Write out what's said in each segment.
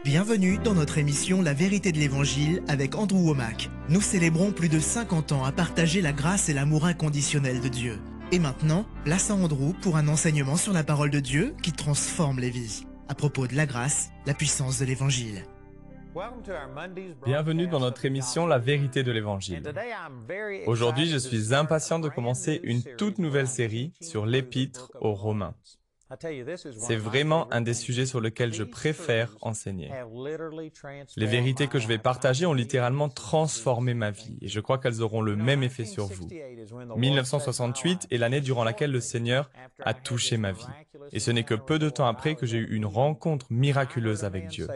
Bienvenue dans notre émission La vérité de l'Évangile avec Andrew Womack. Nous célébrons plus de 50 ans à partager la grâce et l'amour inconditionnel de Dieu. Et maintenant, place à Andrew pour un enseignement sur la parole de Dieu qui transforme les vies. À propos de la grâce, la puissance de l'Évangile. Bienvenue dans notre émission La vérité de l'Évangile. Aujourd'hui, je suis impatient de commencer une toute nouvelle série sur l'Épître aux Romains. C'est vraiment un des sujets sur lesquels je préfère enseigner. Les vérités que je vais partager ont littéralement transformé ma vie et je crois qu'elles auront le même effet sur vous. 1968 est l'année durant laquelle le Seigneur a touché ma vie. Et ce n'est que peu de temps après que j'ai eu une rencontre miraculeuse avec Dieu.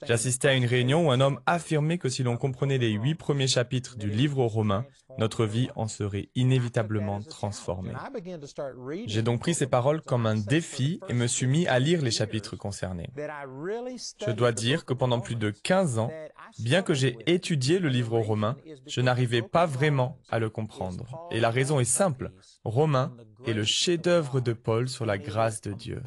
J'assistais à une réunion où un homme affirmait que si l'on comprenait les 8 premiers chapitres du livre aux Romains, notre vie en serait inévitablement transformée. J'ai donc pris ces paroles comme un défi et me suis mis à lire les chapitres concernés. Je dois dire que pendant plus de 15 ans, bien que j'ai étudié le livre aux Romains, je n'arrivais pas vraiment à le comprendre. Et la raison est simple. Romains est le chef-d'œuvre de Paul sur la grâce de Dieu.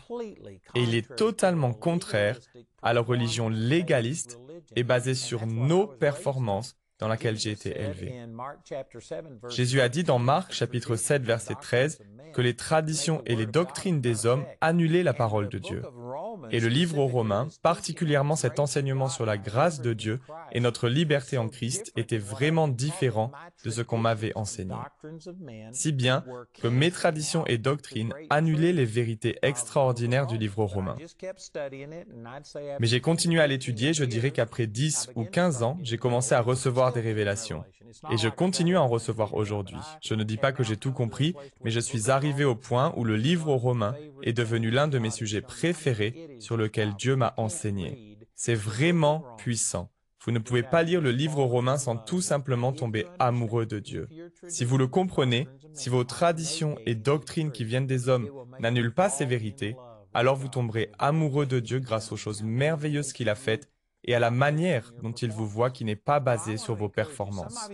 Et il est totalement contraire à la religion légaliste et basée sur nos performances dans laquelle j'ai été élevé. Jésus a dit dans Marc chapitre 7 verset 13 que les traditions et les doctrines des hommes annulaient la parole de Dieu. Et le livre aux Romains, particulièrement cet enseignement sur la grâce de Dieu et notre liberté en Christ, était vraiment différent de ce qu'on m'avait enseigné. Si bien que mes traditions et doctrines annulaient les vérités extraordinaires du livre aux Romains. Mais j'ai continué à l'étudier, je dirais qu'après 10 ou 15 ans, j'ai commencé à recevoir des révélations. Et je continue à en recevoir aujourd'hui. Je ne dis pas que j'ai tout compris, mais je suis arrivé au point où le livre aux Romains est devenu l'un de mes sujets préférés sur lequel Dieu m'a enseigné. C'est vraiment puissant. Vous ne pouvez pas lire le livre aux Romains sans tout simplement tomber amoureux de Dieu. Si vous le comprenez, si vos traditions et doctrines qui viennent des hommes n'annulent pas ces vérités, alors vous tomberez amoureux de Dieu grâce aux choses merveilleuses qu'il a faites et à la manière dont il vous voit qui n'est pas basée sur vos performances.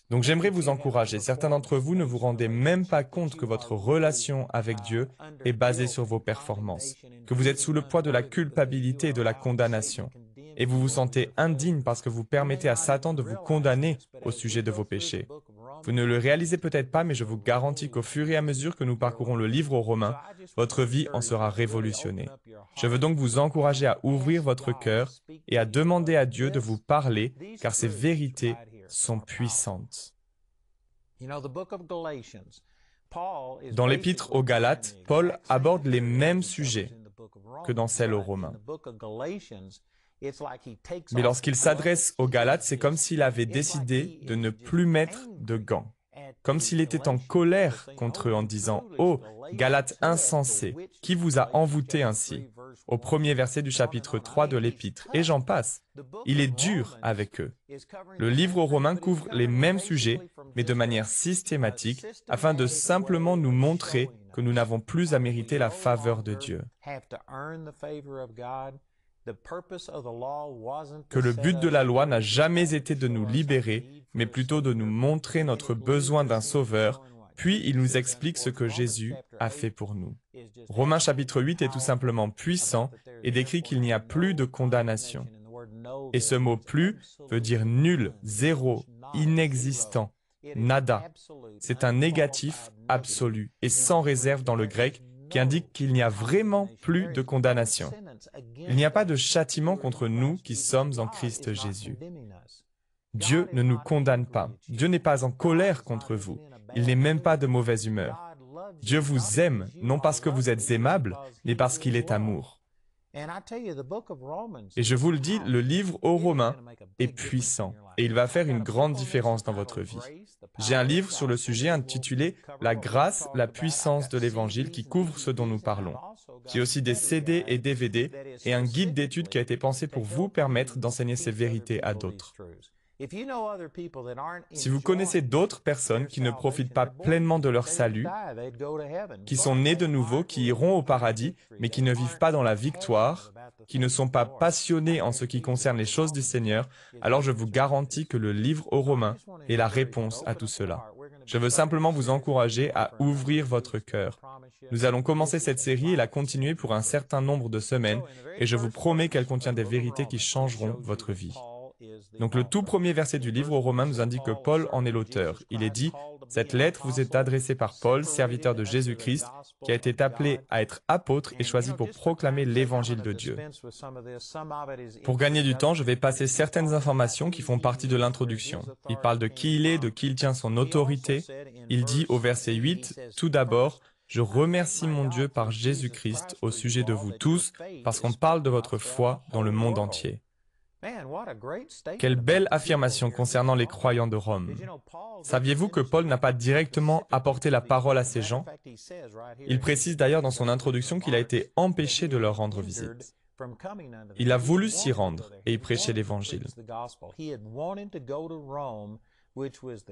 Donc j'aimerais vous encourager. Certains d'entre vous ne vous rendez même pas compte que votre relation avec Dieu est basée sur vos performances, que vous êtes sous le poids de la culpabilité et de la condamnation. Et vous vous sentez indigne parce que vous permettez à Satan de vous condamner au sujet de vos péchés. Vous ne le réalisez peut-être pas, mais je vous garantis qu'au fur et à mesure que nous parcourons le livre aux Romains, votre vie en sera révolutionnée. Je veux donc vous encourager à ouvrir votre cœur et à demander à Dieu de vous parler, car ces vérités sont puissantes. Dans l'Épître aux Galates, Paul aborde les mêmes sujets que dans celle aux Romains. Mais lorsqu'il s'adresse aux Galates, c'est comme s'il avait décidé de ne plus mettre de gants. Comme s'il était en colère contre eux en disant « Oh, Galates insensés, qui vous a envoûté ainsi ?» au premier verset du chapitre 3 de l'Épître, et j'en passe. Il est dur avec eux. Le livre aux Romains couvre les mêmes sujets, mais de manière systématique, afin de simplement nous montrer que nous n'avons plus à mériter la faveur de Dieu. Que le but de la loi n'a jamais été de nous libérer, mais plutôt de nous montrer notre besoin d'un sauveur, puis il nous explique ce que Jésus a fait pour nous. Romains chapitre 8 est tout simplement puissant et décrit qu'il n'y a plus de condamnation. Et ce mot « plus » veut dire nul, zéro, inexistant, nada. C'est un négatif absolu et sans réserve dans le grec, qui indique qu'il n'y a vraiment plus de condamnation. Il n'y a pas de châtiment contre nous qui sommes en Christ Jésus. Dieu ne nous condamne pas. Dieu n'est pas en colère contre vous. Il n'est même pas de mauvaise humeur. Dieu vous aime, non parce que vous êtes aimable, mais parce qu'il est amour. Et je vous le dis, le livre aux Romains est puissant et il va faire une grande différence dans votre vie. J'ai un livre sur le sujet intitulé « La grâce, la puissance de l'Évangile » qui couvre ce dont nous parlons. J'ai aussi des CD et DVD et un guide d'études qui a été pensé pour vous permettre d'enseigner ces vérités à d'autres. Si vous connaissez d'autres personnes qui ne profitent pas pleinement de leur salut, qui sont nées de nouveau, qui iront au paradis, mais qui ne vivent pas dans la victoire, qui ne sont pas passionnés en ce qui concerne les choses du Seigneur, alors je vous garantis que le livre aux Romains est la réponse à tout cela. Je veux simplement vous encourager à ouvrir votre cœur. Nous allons commencer cette série et la continuer pour un certain nombre de semaines, et je vous promets qu'elle contient des vérités qui changeront votre vie. Donc le tout premier verset du livre aux Romains nous indique que Paul en est l'auteur. Il est dit « Cette lettre vous est adressée par Paul, serviteur de Jésus-Christ, qui a été appelé à être apôtre et choisi pour proclamer l'évangile de Dieu. » Pour gagner du temps, je vais passer certaines informations qui font partie de l'introduction. Il parle de qui il est, de qui il tient son autorité. Il dit au verset 8, « Tout d'abord, je remercie mon Dieu par Jésus-Christ au sujet de vous tous, parce qu'on parle de votre foi dans le monde entier. » Quelle belle affirmation concernant les croyants de Rome. Saviez-vous que Paul n'a pas directement apporté la parole à ces gens? Il précise d'ailleurs dans son introduction qu'il a été empêché de leur rendre visite. Il a voulu s'y rendre et y prêcher l'Évangile.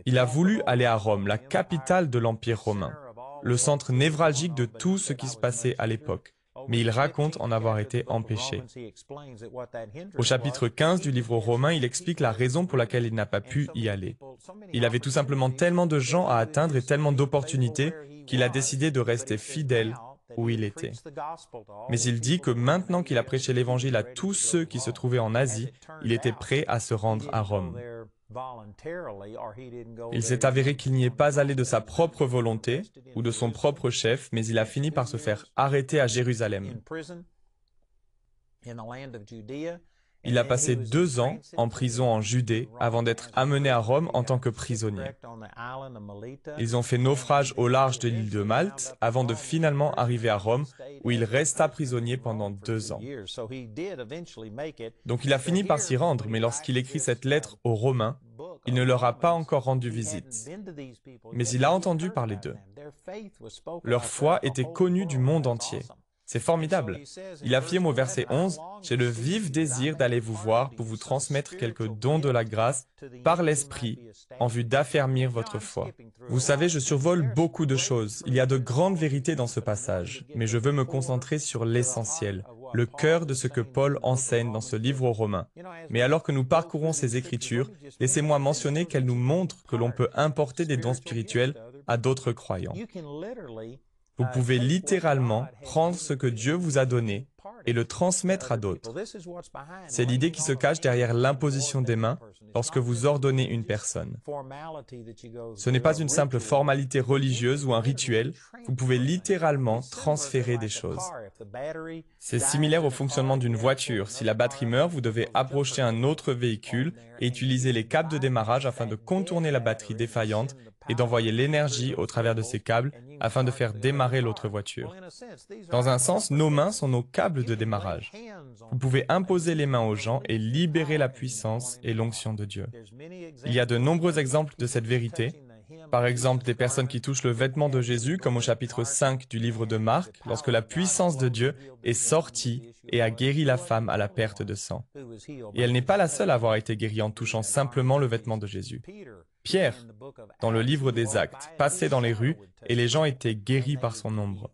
Il a voulu aller à Rome, la capitale de l'Empire romain, le centre névralgique de tout ce qui se passait à l'époque. Mais il raconte en avoir été empêché. Au chapitre 15 du livre aux Romains, il explique la raison pour laquelle il n'a pas pu y aller. Il avait tout simplement tellement de gens à atteindre et tellement d'opportunités qu'il a décidé de rester fidèle où il était. Mais il dit que maintenant qu'il a prêché l'Évangile à tous ceux qui se trouvaient en Asie, il était prêt à se rendre à Rome. Il s'est avéré qu'il n'y est pas allé de sa propre volonté ou de son propre chef, mais il a fini par se faire arrêter à Jérusalem. Il a passé 2 ans en prison en Judée avant d'être amené à Rome en tant que prisonnier. Ils ont fait naufrage au large de l'île de Malte avant de finalement arriver à Rome où il resta prisonnier pendant 2 ans. Donc il a fini par s'y rendre, mais lorsqu'il écrit cette lettre aux Romains, il ne leur a pas encore rendu visite. Mais il a entendu parler d'eux. Leur foi était connue du monde entier. C'est formidable. Il affirme au verset 11, « J'ai le vif désir d'aller vous voir pour vous transmettre quelques dons de la grâce par l'Esprit en vue d'affermir votre foi. » Vous savez, je survole beaucoup de choses. Il y a de grandes vérités dans ce passage, mais je veux me concentrer sur l'essentiel, le cœur de ce que Paul enseigne dans ce livre aux Romains. Mais alors que nous parcourons ces Écritures, laissez-moi mentionner qu'elles nous montrent que l'on peut importer des dons spirituels à d'autres croyants. Vous pouvez littéralement prendre ce que Dieu vous a donné et le transmettre à d'autres. C'est l'idée qui se cache derrière l'imposition des mains lorsque vous ordonnez une personne. Ce n'est pas une simple formalité religieuse ou un rituel, vous pouvez littéralement transférer des choses. C'est similaire au fonctionnement d'une voiture. Si la batterie meurt, vous devez approcher un autre véhicule et utiliser les câbles de démarrage afin de contourner la batterie défaillante et d'envoyer l'énergie au travers de ces câbles afin de faire démarrer l'autre voiture. Dans un sens, nos mains sont nos câbles de démarrage. Vous pouvez imposer les mains aux gens et libérer la puissance et l'onction de Dieu. Il y a de nombreux exemples de cette vérité. Par exemple, des personnes qui touchent le vêtement de Jésus, comme au chapitre 5 du livre de Marc, lorsque la puissance de Dieu est sortie et a guéri la femme à la perte de sang. Et elle n'est pas la seule à avoir été guérie en touchant simplement le vêtement de Jésus. Pierre, dans le livre des Actes, passait dans les rues et les gens étaient guéris par son ombre.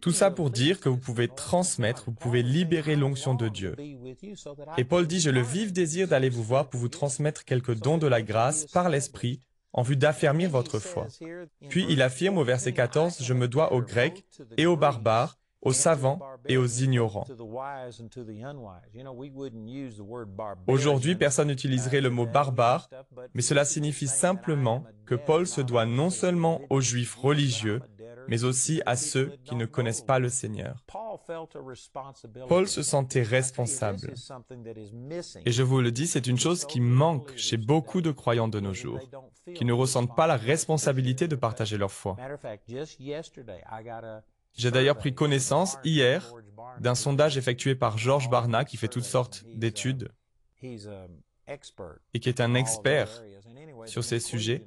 Tout ça pour dire que vous pouvez transmettre, vous pouvez libérer l'onction de Dieu. Et Paul dit, j'ai le vif désir d'aller vous voir pour vous transmettre quelques dons de la grâce par l'Esprit en vue d'affermir votre foi. Puis il affirme au verset 14, je me dois aux Grecs et aux barbares, aux savants et aux ignorants. Aujourd'hui, personne n'utiliserait le mot barbare, mais cela signifie simplement que Paul se doit non seulement aux Juifs religieux, mais aussi à ceux qui ne connaissent pas le Seigneur. Paul se sentait responsable. Et je vous le dis, c'est une chose qui manque chez beaucoup de croyants de nos jours, qui ne ressentent pas la responsabilité de partager leur foi. J'ai d'ailleurs pris connaissance hier d'un sondage effectué par George Barna qui fait toutes sortes d'études et qui est un expert sur ces sujets.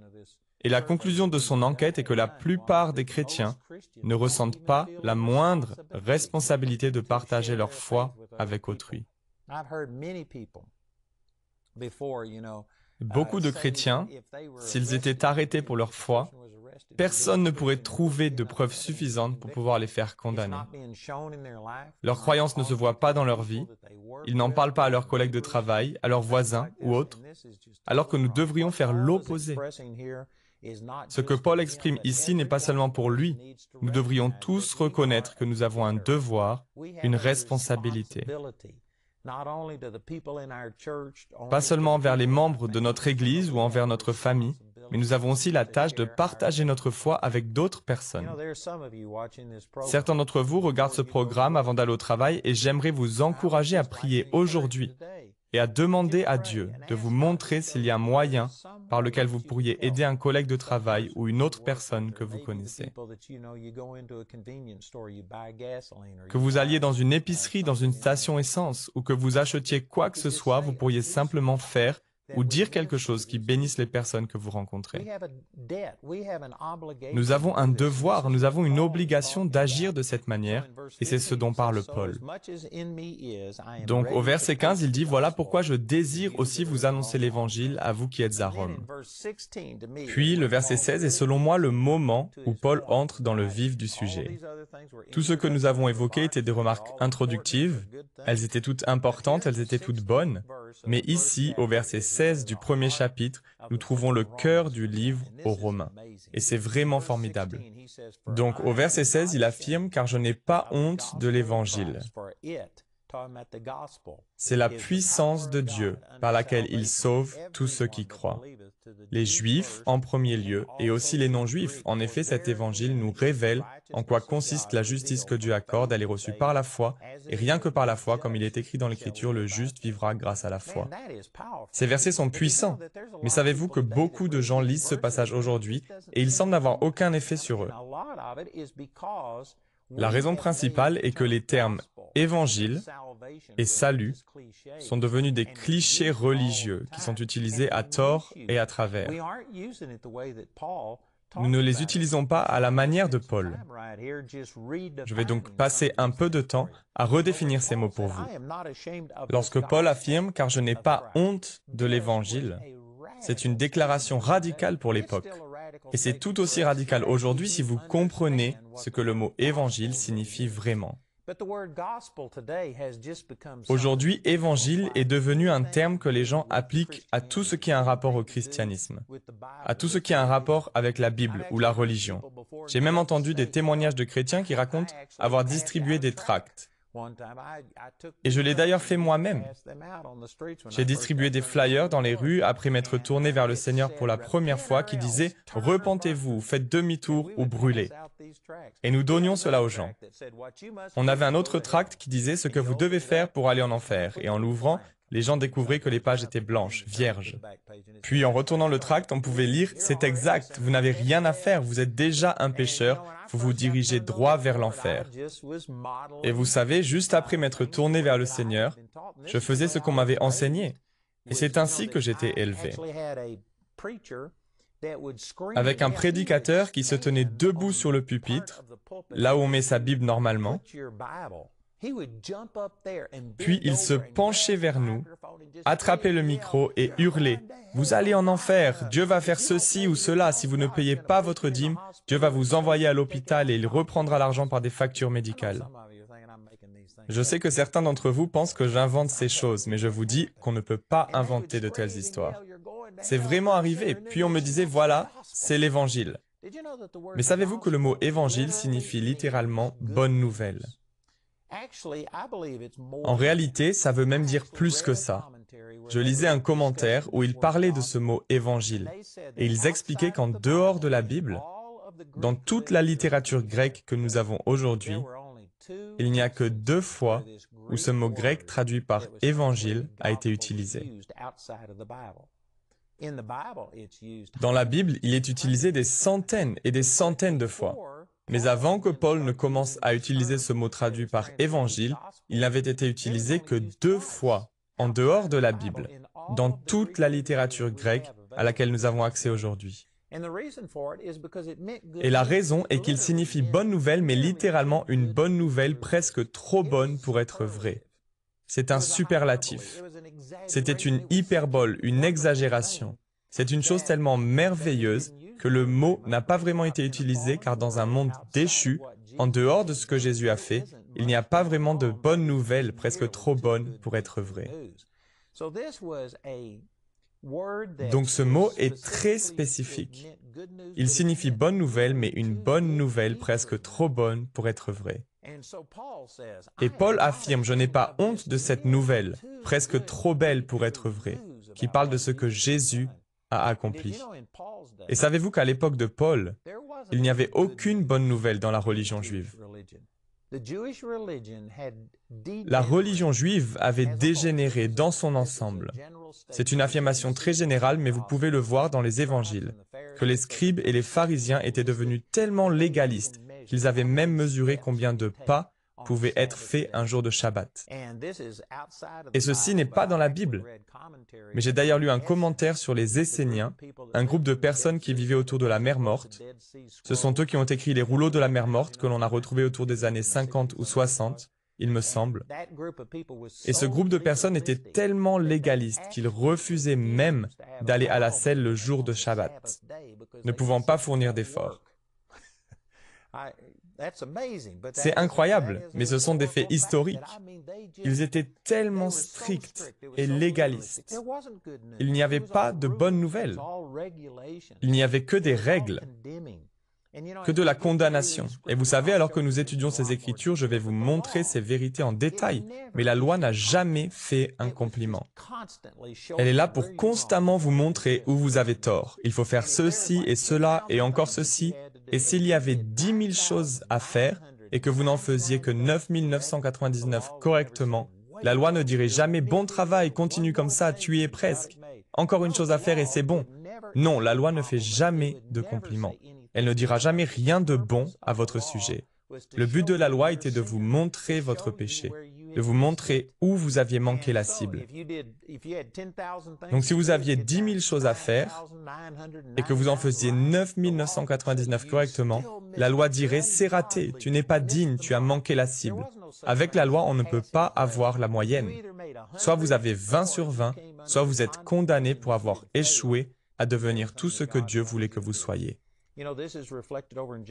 Et la conclusion de son enquête est que la plupart des chrétiens ne ressentent pas la moindre responsabilité de partager leur foi avec autrui. Beaucoup de chrétiens, s'ils étaient arrêtés pour leur foi, personne ne pourrait trouver de preuves suffisantes pour pouvoir les faire condamner. Leur croyance ne se voit pas dans leur vie, ils n'en parlent pas à leurs collègues de travail, à leurs voisins ou autres, alors que nous devrions faire l'opposé. Ce que Paul exprime ici n'est pas seulement pour lui. Nous devrions tous reconnaître que nous avons un devoir, une responsabilité. Pas seulement envers les membres de notre Église ou envers notre famille, mais nous avons aussi la tâche de partager notre foi avec d'autres personnes. Certains d'entre vous regardent ce programme avant d'aller au travail et j'aimerais vous encourager à prier aujourd'hui et à demander à Dieu de vous montrer s'il y a un moyen par lequel vous pourriez aider un collègue de travail ou une autre personne que vous connaissez. Que vous alliez dans une épicerie, dans une station essence, ou que vous achetiez quoi que ce soit, vous pourriez simplement faire ou dire quelque chose qui bénisse les personnes que vous rencontrez. Nous avons un devoir, nous avons une obligation d'agir de cette manière, et c'est ce dont parle Paul. Donc au verset 15, il dit « Voilà pourquoi je désire aussi vous annoncer l'Évangile à vous qui êtes à Rome. » Puis le verset 16 est selon moi le moment où Paul entre dans le vif du sujet. Tout ce que nous avons évoqué étaient des remarques introductives, elles étaient toutes importantes, elles étaient toutes bonnes, mais ici, au verset 16 du premier chapitre, nous trouvons le cœur du livre aux Romains. Et c'est vraiment formidable. Donc, au verset 16, il affirme « Car je n'ai pas honte de l'Évangile ». C'est la puissance de Dieu par laquelle il sauve tous ceux qui croient. Les Juifs en premier lieu et aussi les non-Juifs. En effet, cet évangile nous révèle en quoi consiste la justice que Dieu accorde. Elle est reçue par la foi et rien que par la foi, comme il est écrit dans l'Écriture, le juste vivra grâce à la foi. Ces versets sont puissants, mais savez-vous que beaucoup de gens lisent ce passage aujourd'hui et il semble n'avoir aucun effet sur eux. La raison principale est que les termes « évangile » et « salut » sont devenus des clichés religieux qui sont utilisés à tort et à travers. Nous ne les utilisons pas à la manière de Paul. Je vais donc passer un peu de temps à redéfinir ces mots pour vous. Lorsque Paul affirme « car je n'ai pas honte de l'Évangile », c'est une déclaration radicale pour l'époque. Et c'est tout aussi radical aujourd'hui si vous comprenez ce que le mot « évangile » signifie vraiment. Aujourd'hui, évangile est devenu un terme que les gens appliquent à tout ce qui a un rapport au christianisme, à tout ce qui a un rapport avec la Bible ou la religion. J'ai même entendu des témoignages de chrétiens qui racontent avoir distribué des tracts. Et je l'ai d'ailleurs fait moi-même. J'ai distribué des flyers dans les rues après m'être tourné vers le Seigneur pour la première fois qui disaient « Repentez-vous, faites demi-tour ou brûlez ». Et nous donnions cela aux gens. On avait un autre tract qui disait ce que vous devez faire pour aller en enfer. Et en l'ouvrant, les gens découvraient que les pages étaient blanches, vierges. Puis en retournant le tract, on pouvait lire « C'est exact, vous n'avez rien à faire, vous êtes déjà un pécheur, vous vous dirigez droit vers l'enfer. » Et vous savez, juste après m'être tourné vers le Seigneur, je faisais ce qu'on m'avait enseigné. Et c'est ainsi que j'étais élevé. Avec un prédicateur qui se tenait debout sur le pupitre, là où on met sa Bible normalement, puis il se penchait vers nous, attrapait le micro et hurlait « Vous allez en enfer, Dieu va faire ceci ou cela, si vous ne payez pas votre dîme, Dieu va vous envoyer à l'hôpital et il reprendra l'argent par des factures médicales. » Je sais que certains d'entre vous pensent que j'invente ces choses, mais je vous dis qu'on ne peut pas inventer de telles histoires. C'est vraiment arrivé, puis on me disait « Voilà, c'est l'Évangile. » Mais savez-vous que le mot « évangile » signifie littéralement « bonne nouvelle ». En réalité, ça veut même dire plus que ça. Je lisais un commentaire où ils parlaient de ce mot « évangile » et ils expliquaient qu'en dehors de la Bible, dans toute la littérature grecque que nous avons aujourd'hui, il n'y a que 2 fois où ce mot grec traduit par « évangile » a été utilisé. Dans la Bible, il est utilisé des centaines et des centaines de fois. Mais avant que Paul ne commence à utiliser ce mot traduit par « évangile », il n'avait été utilisé que 2 fois, en dehors de la Bible, dans toute la littérature grecque à laquelle nous avons accès aujourd'hui. Et la raison est qu'il signifie « bonne nouvelle », mais littéralement une bonne nouvelle presque trop bonne pour être vraie. C'est un superlatif. C'était une hyperbole, une exagération. C'est une chose tellement merveilleuse que le mot n'a pas vraiment été utilisé car dans un monde déchu, en dehors de ce que Jésus a fait, il n'y a pas vraiment de bonnes nouvelles presque trop bonnes pour être vraies. Donc ce mot est très spécifique. Il signifie bonne nouvelle, mais une bonne nouvelle presque trop bonne pour être vraie. Et Paul affirme, je n'ai pas honte de cette nouvelle, presque trop belle pour être vraie, qui parle de ce que Jésus a accompli. Et savez-vous qu'à l'époque de Paul, il n'y avait aucune bonne nouvelle dans la religion juive. La religion juive avait dégénéré dans son ensemble. C'est une affirmation très générale, mais vous pouvez le voir dans les évangiles, que les scribes et les pharisiens étaient devenus tellement légalistes qu'ils avaient même mesuré combien de pas pouvaient être faits un jour de Shabbat. Et ceci n'est pas dans la Bible. Mais j'ai d'ailleurs lu un commentaire sur les Esséniens, un groupe de personnes qui vivaient autour de la mer Morte. Ce sont eux qui ont écrit les rouleaux de la mer Morte que l'on a retrouvés autour des années 50 ou 60, il me semble. Et ce groupe de personnes était tellement légaliste qu'ils refusaient même d'aller à la selle le jour de Shabbat, ne pouvant pas fournir d'efforts. C'est incroyable, mais ce sont des faits historiques. Ils étaient tellement stricts et légalistes. Il n'y avait pas de bonnes nouvelles. Il n'y avait que des règles, que de la condamnation. Et vous savez, alors que nous étudions ces Écritures, je vais vous montrer ces vérités en détail. Mais la loi n'a jamais fait un compliment. Elle est là pour constamment vous montrer où vous avez tort. Il faut faire ceci et cela et encore ceci. Et s'il y avait 10 000 choses à faire et que vous n'en faisiez que 9 999 correctement, la loi ne dirait jamais « bon travail, continue comme ça, tu y es presque. Encore une chose à faire et c'est bon ». Non, la loi ne fait jamais de compliments. Elle ne dira jamais rien de bon à votre sujet. Le but de la loi était de vous montrer votre péché, de vous montrer où vous aviez manqué la cible. Donc si vous aviez 10 000 choses à faire et que vous en faisiez 9 999 correctement, la loi dirait « c'est raté, tu n'es pas digne, tu as manqué la cible ». Avec la loi, on ne peut pas avoir la moyenne. Soit vous avez 20 sur 20, soit vous êtes condamné pour avoir échoué à devenir tout ce que Dieu voulait que vous soyez.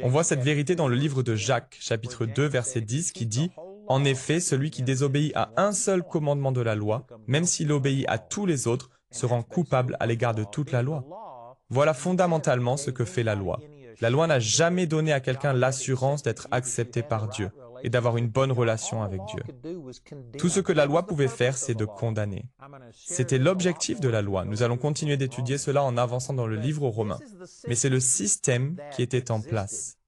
On voit cette vérité dans le livre de Jacques, chapitre 2, verset 10, qui dit « En effet, celui qui désobéit à un seul commandement de la loi, même s'il obéit à tous les autres, se rend coupable à l'égard de toute la loi. » Voilà fondamentalement ce que fait la loi. La loi n'a jamais donné à quelqu'un l'assurance d'être accepté par Dieu et d'avoir une bonne relation avec Dieu. Tout ce que la loi pouvait faire, c'est de condamner. C'était l'objectif de la loi. Nous allons continuer d'étudier cela en avançant dans le livre aux Romains. Mais c'est le système qui était en place.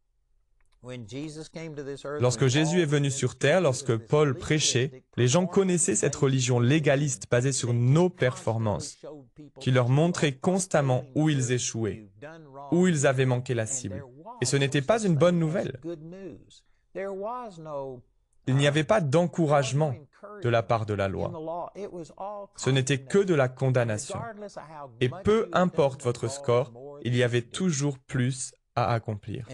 Lorsque Jésus est venu sur terre, lorsque Paul prêchait, les gens connaissaient cette religion légaliste basée sur nos performances, qui leur montrait constamment où ils échouaient, où ils avaient manqué la cible. Et ce n'était pas une bonne nouvelle. Il n'y avait pas d'encouragement de la part de la loi. Ce n'était que de la condamnation. Et peu importe votre score, il y avait toujours plus à accomplir.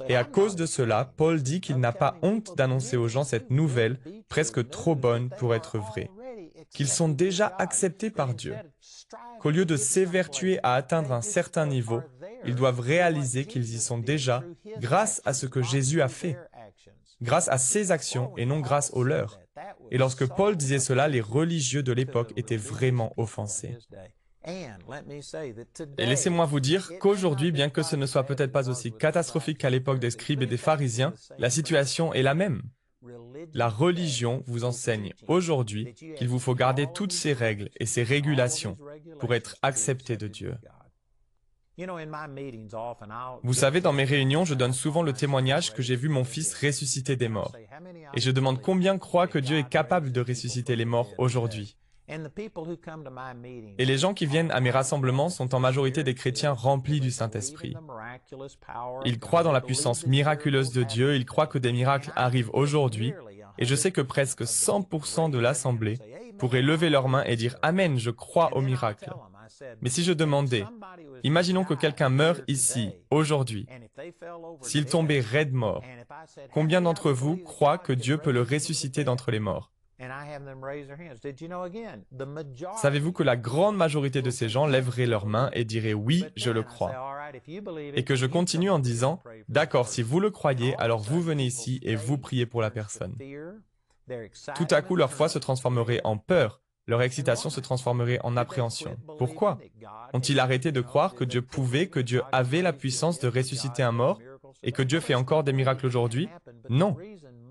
Et à cause de cela, Paul dit qu'il n'a pas honte d'annoncer aux gens cette nouvelle presque trop bonne pour être vraie, qu'ils sont déjà acceptés par Dieu, qu'au lieu de s'évertuer à atteindre un certain niveau, ils doivent réaliser qu'ils y sont déjà grâce à ce que Jésus a fait, grâce à ses actions et non grâce aux leurs. Et lorsque Paul disait cela, les religieux de l'époque étaient vraiment offensés. Et laissez-moi vous dire qu'aujourd'hui, bien que ce ne soit peut-être pas aussi catastrophique qu'à l'époque des scribes et des pharisiens, la situation est la même. La religion vous enseigne aujourd'hui qu'il vous faut garder toutes ces règles et ces régulations pour être accepté de Dieu. Vous savez, dans mes réunions, je donne souvent le témoignage que j'ai vu mon fils ressusciter des morts. Et je demande combien croient que Dieu est capable de ressusciter les morts aujourd'hui. Et les gens qui viennent à mes rassemblements sont en majorité des chrétiens remplis du Saint-Esprit. Ils croient dans la puissance miraculeuse de Dieu, ils croient que des miracles arrivent aujourd'hui, et je sais que presque 100% de l'Assemblée pourraient lever leurs mains et dire « Amen, je crois au miracle ». Mais si je demandais, imaginons que quelqu'un meure ici, aujourd'hui, s'il tombait raide mort, combien d'entre vous croient que Dieu peut le ressusciter d'entre les morts? Savez-vous que la grande majorité de ces gens lèveraient leurs mains et diraient « Oui, je le crois ». Et que je continue en disant « D'accord, si vous le croyez, alors vous venez ici et vous priez pour la personne ». Tout à coup, leur foi se transformerait en peur leur excitation se transformerait en appréhension. Pourquoi? Ont-ils arrêté de croire que Dieu pouvait, que Dieu avait la puissance de ressusciter un mort et que Dieu fait encore des miracles aujourd'hui? Non.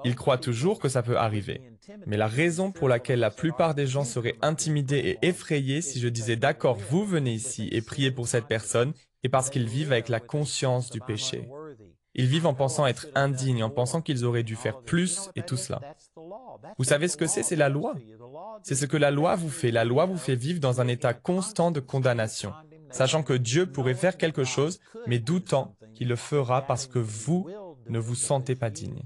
Ils croient toujours que ça peut arriver. Mais la raison pour laquelle la plupart des gens seraient intimidés et effrayés si je disais d'accord, vous venez ici et priez pour cette personne, est parce qu'ils vivent avec la conscience du péché. Ils vivent en pensant être indignes, en pensant qu'ils auraient dû faire plus et tout cela. Vous savez ce que c'est la loi. C'est ce que la loi vous fait. La loi vous fait vivre dans un état constant de condamnation, sachant que Dieu pourrait faire quelque chose, mais doutant qu'il le fera parce que vous ne vous sentez pas digne.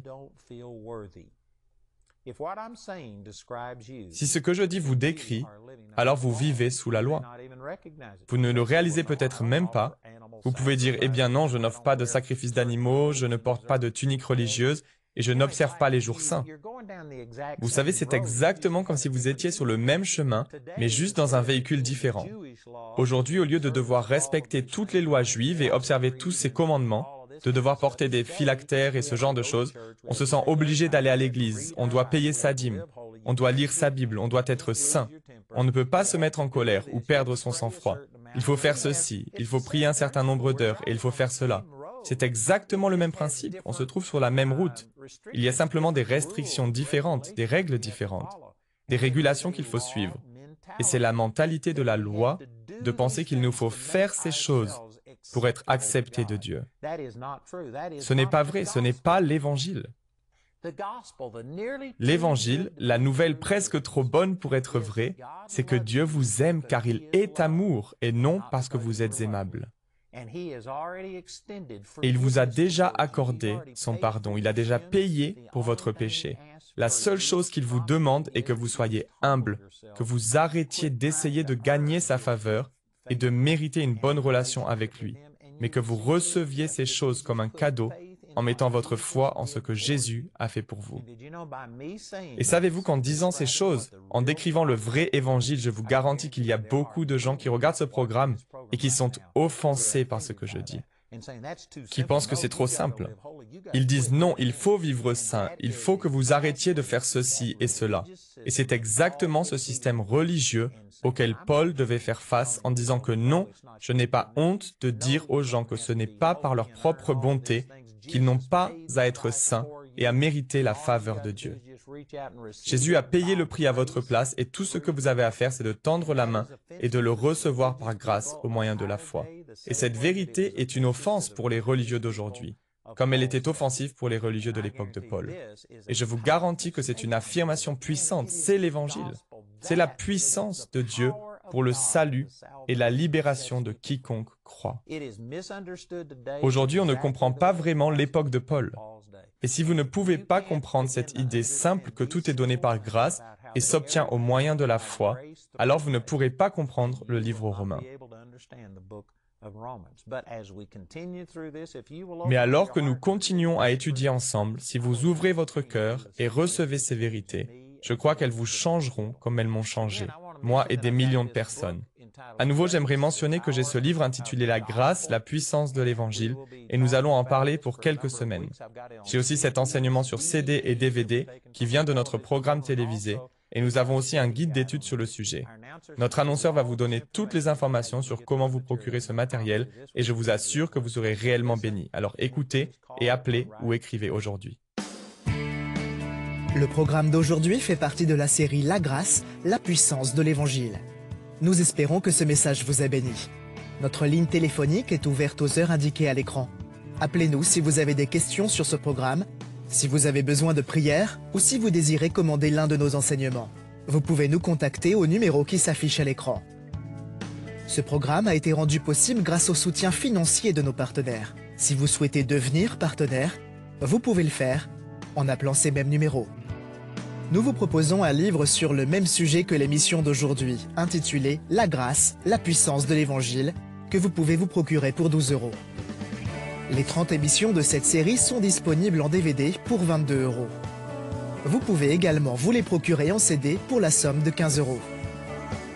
Si ce que je dis vous décrit, alors vous vivez sous la loi. Vous ne le réalisez peut-être même pas. Vous pouvez dire, eh bien non, je n'offre pas de sacrifice d'animaux, je ne porte pas de tunique religieuse et je n'observe pas les jours saints. Vous savez, c'est exactement comme si vous étiez sur le même chemin, mais juste dans un véhicule différent. Aujourd'hui, au lieu de devoir respecter toutes les lois juives et observer tous ces commandements, de devoir porter des phylactères et ce genre de choses, on se sent obligé d'aller à l'église, on doit payer sa dîme, on doit lire sa Bible, on doit être saint. On ne peut pas se mettre en colère ou perdre son sang-froid. Il faut faire ceci, il faut prier un certain nombre d'heures et il faut faire cela. C'est exactement le même principe, on se trouve sur la même route. Il y a simplement des restrictions différentes, des règles différentes, des régulations qu'il faut suivre. Et c'est la mentalité de la loi de penser qu'il nous faut faire ces choses pour être accepté de Dieu. Ce n'est pas vrai, ce n'est pas l'Évangile. L'Évangile, la nouvelle presque trop bonne pour être vraie, c'est que Dieu vous aime car il est amour et non parce que vous êtes aimable. Et il vous a déjà accordé son pardon, il a déjà payé pour votre péché. La seule chose qu'il vous demande est que vous soyez humble, que vous arrêtiez d'essayer de gagner sa faveur et de mériter une bonne relation avec lui, mais que vous receviez ces choses comme un cadeau en mettant votre foi en ce que Jésus a fait pour vous. Et savez-vous qu'en disant ces choses, en décrivant le vrai évangile, je vous garantis qu'il y a beaucoup de gens qui regardent ce programme et qui sont offensés par ce que je dis, qui pensent que c'est trop simple. Ils disent non, il faut vivre saint, il faut que vous arrêtiez de faire ceci et cela. Et c'est exactement ce système religieux auquel Paul devait faire face en disant que non, je n'ai pas honte de dire aux gens que ce n'est pas par leur propre bonté qu'ils n'ont pas à être saints et à mériter la faveur de Dieu. Jésus a payé le prix à votre place et tout ce que vous avez à faire, c'est de tendre la main et de le recevoir par grâce au moyen de la foi. Et cette vérité est une offense pour les religieux d'aujourd'hui, comme elle était offensive pour les religieux de l'époque de Paul. Et je vous garantis que c'est une affirmation puissante, c'est l'Évangile. C'est la puissance de Dieu pour le salut et la libération de quiconque croit. Aujourd'hui, on ne comprend pas vraiment l'époque de Paul. Et si vous ne pouvez pas comprendre cette idée simple que tout est donné par grâce et s'obtient au moyen de la foi, alors vous ne pourrez pas comprendre le livre aux Romains. Mais alors que nous continuons à étudier ensemble, si vous ouvrez votre cœur et recevez ces vérités, je crois qu'elles vous changeront comme elles m'ont changé, moi et des millions de personnes. À nouveau, j'aimerais mentionner que j'ai ce livre intitulé La grâce, la puissance de l'Évangile, et nous allons en parler pour quelques semaines. J'ai aussi cet enseignement sur CD et DVD qui vient de notre programme télévisé, et nous avons aussi un guide d'études sur le sujet. Notre annonceur va vous donner toutes les informations sur comment vous procurer ce matériel, et je vous assure que vous serez réellement bénis. Alors écoutez et appelez ou écrivez aujourd'hui. Le programme d'aujourd'hui fait partie de la série La grâce, la puissance de l'Évangile. Nous espérons que ce message vous a béni. Notre ligne téléphonique est ouverte aux heures indiquées à l'écran. Appelez-nous si vous avez des questions sur ce programme, si vous avez besoin de prière ou si vous désirez commander l'un de nos enseignements. Vous pouvez nous contacter au numéro qui s'affiche à l'écran. Ce programme a été rendu possible grâce au soutien financier de nos partenaires. Si vous souhaitez devenir partenaire, vous pouvez le faire en appelant ces mêmes numéros. Nous vous proposons un livre sur le même sujet que l'émission d'aujourd'hui, intitulé « La grâce, la puissance de l'Évangile », que vous pouvez vous procurer pour 12 €. Les 30 émissions de cette série sont disponibles en DVD pour 22 €. Vous pouvez également vous les procurer en CD pour la somme de 15 €.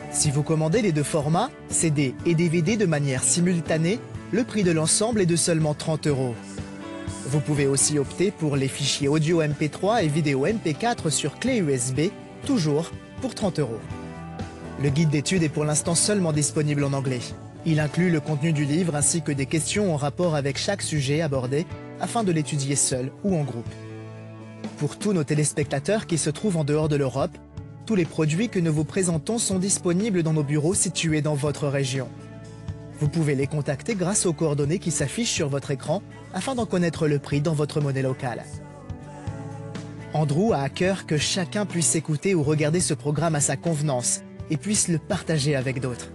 Si vous commandez les deux formats, CD et DVD de manière simultanée, le prix de l'ensemble est de seulement 30 €. Vous pouvez aussi opter pour les fichiers audio MP3 et vidéo MP4 sur clé USB, toujours pour 30 €. Le guide d'études est pour l'instant seulement disponible en anglais. Il inclut le contenu du livre ainsi que des questions en rapport avec chaque sujet abordé afin de l'étudier seul ou en groupe. Pour tous nos téléspectateurs qui se trouvent en dehors de l'Europe, tous les produits que nous vous présentons sont disponibles dans nos bureaux situés dans votre région. Vous pouvez les contacter grâce aux coordonnées qui s'affichent sur votre écran afin d'en connaître le prix dans votre monnaie locale. Andrew a à cœur que chacun puisse écouter ou regarder ce programme à sa convenance et puisse le partager avec d'autres.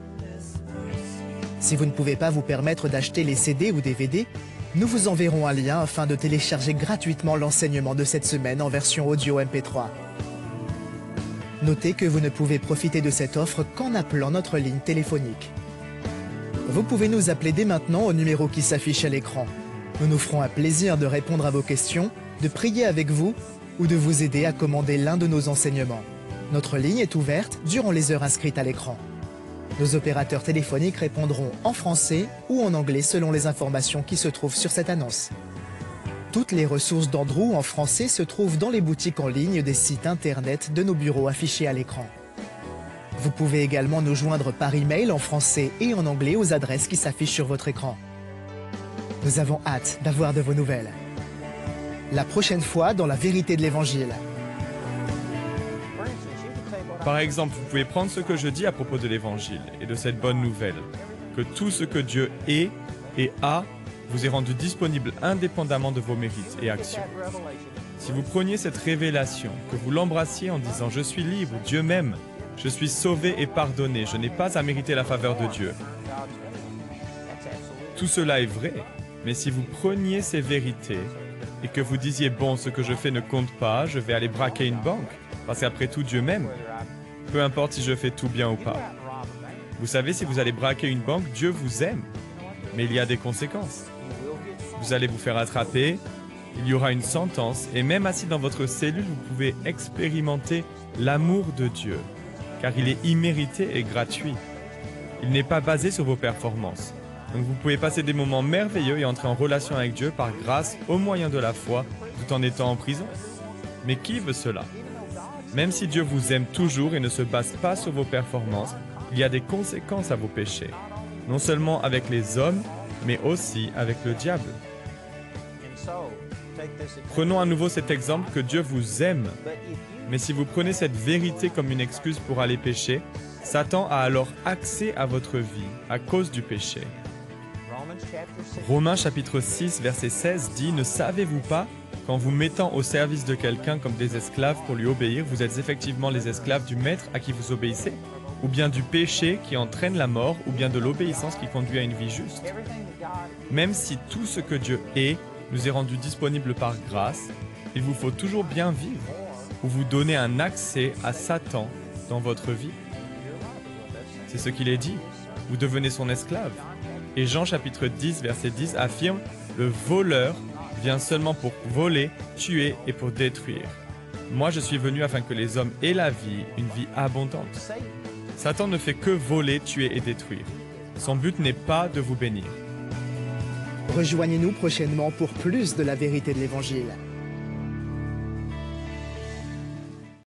Si vous ne pouvez pas vous permettre d'acheter les CD ou DVD, nous vous enverrons un lien afin de télécharger gratuitement l'enseignement de cette semaine en version audio MP3. Notez que vous ne pouvez profiter de cette offre qu'en appelant notre ligne téléphonique. Vous pouvez nous appeler dès maintenant au numéro qui s'affiche à l'écran. Nous nous ferons un plaisir de répondre à vos questions, de prier avec vous ou de vous aider à commander l'un de nos enseignements. Notre ligne est ouverte durant les heures inscrites à l'écran. Nos opérateurs téléphoniques répondront en français ou en anglais selon les informations qui se trouvent sur cette annonce. Toutes les ressources d'Andrew en français se trouvent dans les boutiques en ligne des sites internet de nos bureaux affichés à l'écran. Vous pouvez également nous joindre par email en français et en anglais aux adresses qui s'affichent sur votre écran. Nous avons hâte d'avoir de vos nouvelles. La prochaine fois dans la vérité de l'Évangile. Par exemple, vous pouvez prendre ce que je dis à propos de l'Évangile et de cette bonne nouvelle, que tout ce que Dieu est et a vous est rendu disponible indépendamment de vos mérites et actions. Si vous preniez cette révélation, que vous l'embrassiez en disant « Je suis libre, Dieu m'aime, je suis sauvé et pardonné, je n'ai pas à mériter la faveur de Dieu. » Tout cela est vrai, mais si vous preniez ces vérités et que vous disiez « Bon, ce que je fais ne compte pas, je vais aller braquer une banque, parce qu'après tout, Dieu m'aime. » Peu importe si je fais tout bien ou pas. Vous savez, si vous allez braquer une banque, Dieu vous aime. Mais il y a des conséquences. Vous allez vous faire attraper, il y aura une sentence, et même assis dans votre cellule, vous pouvez expérimenter l'amour de Dieu, car il est immérité et gratuit. Il n'est pas basé sur vos performances. Donc vous pouvez passer des moments merveilleux et entrer en relation avec Dieu par grâce au moyen de la foi, tout en étant en prison. Mais qui veut cela ? Même si Dieu vous aime toujours et ne se base pas sur vos performances, il y a des conséquences à vos péchés. Non seulement avec les hommes, mais aussi avec le diable. Prenons à nouveau cet exemple que Dieu vous aime. Mais si vous prenez cette vérité comme une excuse pour aller pécher, Satan a alors accès à votre vie à cause du péché. Romains chapitre 6, verset 16 dit « Ne savez-vous pas qu'en vous mettant au service de quelqu'un comme des esclaves pour lui obéir, vous êtes effectivement les esclaves du maître à qui vous obéissez, ou bien du péché qui entraîne la mort, ou bien de l'obéissance qui conduit à une vie juste. Même si tout ce que Dieu est nous est rendu disponible par grâce, il vous faut toujours bien vivre, ou vous donner un accès à Satan dans votre vie. C'est ce qu'il est dit, vous devenez son esclave. Et Jean chapitre 10, verset 10 affirme « Le voleur vient seulement pour voler, tuer et pour détruire. Moi, je suis venu afin que les hommes aient la vie, une vie abondante. » Satan ne fait que voler, tuer et détruire. Son but n'est pas de vous bénir. Rejoignez-nous prochainement pour plus de la vérité de l'Évangile.